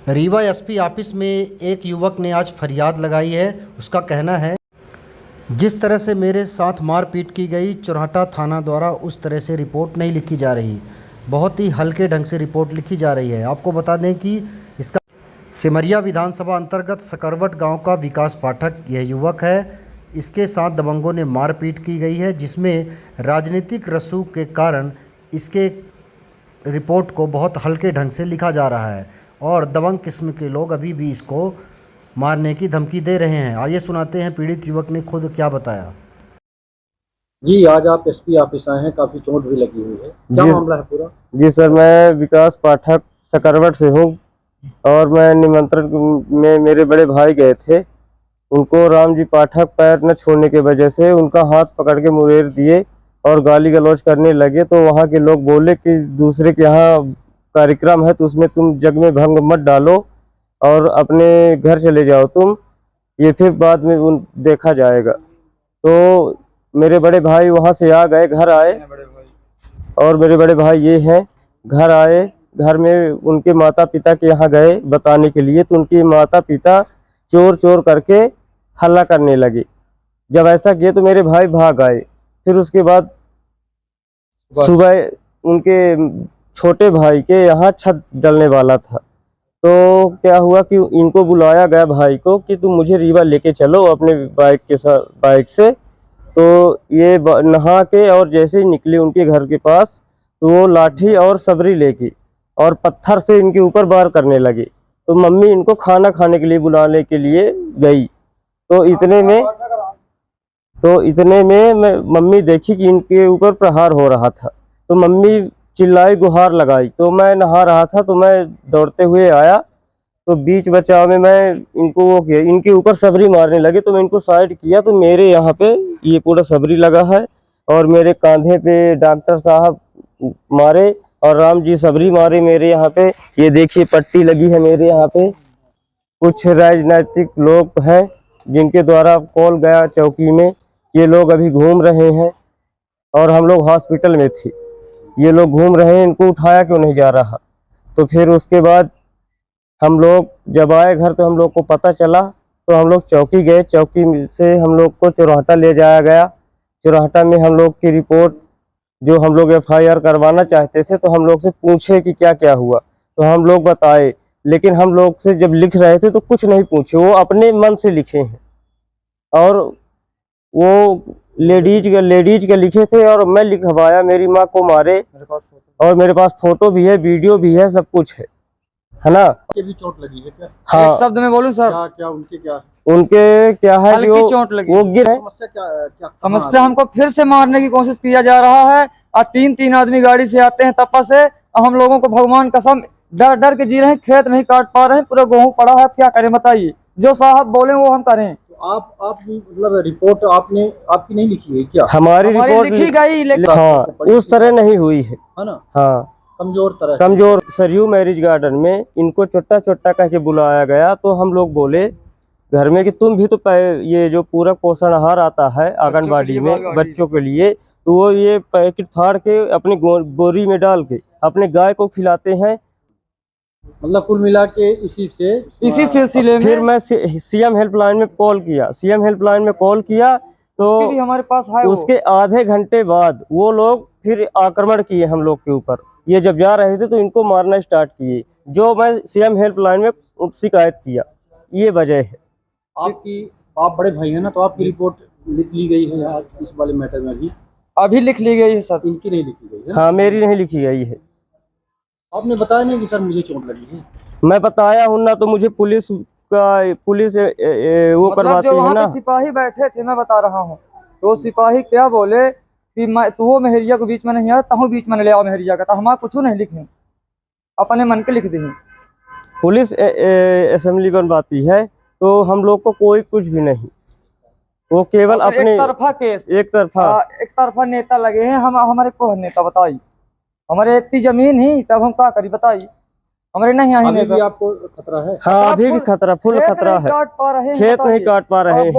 Rewa SP office में एक युवक ने आज फरियाद लगाई है। उसका कहना है, जिस तरह से मेरे साथ मारपीट की गई चोरहटा थाना द्वारा उस तरह से रिपोर्ट नहीं लिखी जा रही, बहुत ही हल्के ढंग से रिपोर्ट लिखी जा रही है। आपको बता दें कि इसका सिमरिया विधानसभा अंतर्गत सकरवट गांव का विकास पाठक यह युवक है। इसके साथ दबंगों ने मारपीट की गई है, जिसमें राजनीतिक रसूख के कारण इसके रिपोर्ट को बहुत हल्के ढंग से लिखा जा रहा है और दबंग किस्म के लोग अभी भी इसको मारने की धमकी दे रहे हैं। आइए सुनाते हैं पीड़ित युवक ने खुद क्या बताया। जी, आज आप एसपी ऑफिस आए हैं, काफी चोट भी लगी हुई है, क्या मामला है पूरा? जी सर, मैं विकास पाठक सकरवट से हूँ और मैं निमंत्रण में मेरे बड़े भाई गए थे। उनको राम जी पाठक पैर न छोड़ने की वजह से उनका हाथ पकड़ के मुड़ेर दिए और गाली गलौज करने लगे। तो वहाँ के लोग बोले कि दूसरे के यहाँ कार्यक्रम है तो उसमें तुम जग में भंग मत डालो और अपने घर चले जाओ तुम, ये फिर बाद में देखा जाएगा। तो मेरे बड़े भाई वहाँ से आ गए, घर आए और मेरे बड़े भाई ये हैं, घर आए। घर में उनके माता पिता के यहाँ गए बताने के लिए, तो उनके माता पिता चोर चोर करके हल्ला करने लगे। जब ऐसा किए तो मेरे भाई भाग आए। फिर उसके बाद सुबह उनके छोटे भाई के यहाँ छत डलने वाला था, तो क्या हुआ कि इनको बुलाया गया भाई को कि तुम मुझे रीवा लेके चलो अपने बाइक के साथ, बाइक से। तो ये नहा के और जैसे ही निकले उनके घर के पास, तो वो लाठी और सबरी लेके और पत्थर से इनके ऊपर वार करने लगे। तो मम्मी इनको खाना खाने के लिए बुलाने के लिए गई। तो इतने में मैं मम्मी देखी कि इनके ऊपर प्रहार हो रहा था, तो मम्मी चिल्लाई, गुहार लगाई। तो मैं नहा रहा था, तो मैं दौड़ते हुए आया, तो बीच बचाव में मैं इनको वो किया, इनके ऊपर सबरी मारने लगे। तो मैं इनको साइड किया, तो मेरे यहाँ पे ये पूरा सबरी लगा है और मेरे कंधे पे डॉक्टर साहब मारे और राम जी सबरी मारे मेरे यहाँ पे। ये देखिए पट्टी लगी है मेरे यहाँ पे। कुछ राजनीतिक लोग हैं जिनके द्वारा कॉल गया चौकी में, ये लोग अभी घूम रहे हैं और हम लोग हॉस्पिटल में थे। ये लोग घूम रहे हैं, इनको उठाया क्यों नहीं जा रहा। तो फिर उसके बाद हम लोग जब आए घर, तो हम लोग को पता चला, तो हम लोग चौकी गए। चौकी से हम लोग को चोरहटा ले जाया गया। चोरहटा में हम लोग की रिपोर्ट, जो हम लोग एफआईआर करवाना चाहते थे, तो हम लोग से पूछे कि क्या क्या हुआ, तो हम लोग बताए। लेकिन हम लोग से जब लिख रहे थे तो कुछ नहीं पूछे, वो अपने मन से लिखे हैं। और वो लेडीज के लिखे थे और मैं लिखवाया, मेरी माँ को मारे। और मेरे पास फोटो भी है, वीडियो भी है, सब कुछ है ना। भी चोट लगी है क्या? हाँ, एक शब्द में बोलूं सर? क्या उनके क्या है कि चोट लगी, वो गिरे। समस्या समस्या हमको फिर से मारने की कोशिश किया जा रहा है और तीन आदमी गाड़ी से आते हैं तप्पा से। हम लोगों को भगवान कसम डर डर के जी रहे हैं, खेत नहीं काट पा रहे हैं, पूरा गेहूं पड़ा है, क्या करें बताइए। जो साहब बोले वो हम करें। तो आप भी मतलब रिपोर्ट आपकी नहीं लिखी है क्या? हमारी रिपोर्ट लिखी गई, लेकिन हाँ उस तरह नहीं हुई है ना। हाँ, कमजोर सरयू मैरिज गार्डन में इनको चोट्टा चोट्टा कह के बुलाया गया। तो हम लोग बोले घर में कि तुम भी तो ये जो पूरक पोषण आहार आता है आंगनबाड़ी में बच्चों के लिए, तो वो ये पैकेट फाड़ के अपनी बोरी में डाल के अपने गाय को खिलाते हैं। मतलब कुल मिला के इसी सिलसिले में फिर मैं सीएम हेल्पलाइन में कॉल किया, तो भी हमारे पास है। उसके आधे घंटे बाद वो लोग फिर आक्रमण किए हम लोग के ऊपर। ये जब जा रहे थे तो इनको मारना स्टार्ट किए, जो मैं सीएम हेल्पलाइन में शिकायत किया। ये वजह है। आप बड़े भाई हैं ना, तो आपकी रिपोर्ट लिख ली गई है यार इस वाले मैटर में? अभी लिख ली गई है सर, इनकी नहीं लिखी गई है? हाँ, मेरी नहीं लिखी गई है। आपने बताया नहीं कि सर मुझे चोट लगी है? मैं बताया हूँ ना, तो मुझे पुलिस वो करवाती है ना। सिपाही बैठे थे, मैं बता रहा हूँ। तो सिपाही क्या बोले कि तू वो मेहरिया को बीच में नहीं आया, तहु बीच में ले आओ मेहरिया का, हमारा कुछ नहीं लिखे, अपने मन के लिख दी। पुलिस असेंबली बनवाती है, तो हम लोग को कोई कुछ भी नहीं, वो केवल अपने एक तरफा केस, एक तरफा नेता लगे हैं। हमारे को नेता बताई, हमारे इतनी जमीन ही, तब हम क्या करी बताई। हमारे नहीं अभी भी आपको खतरा है? हाँ, अभी भी खतरा, फुल खतरा है। खेत नहीं काट पा रहे हैं।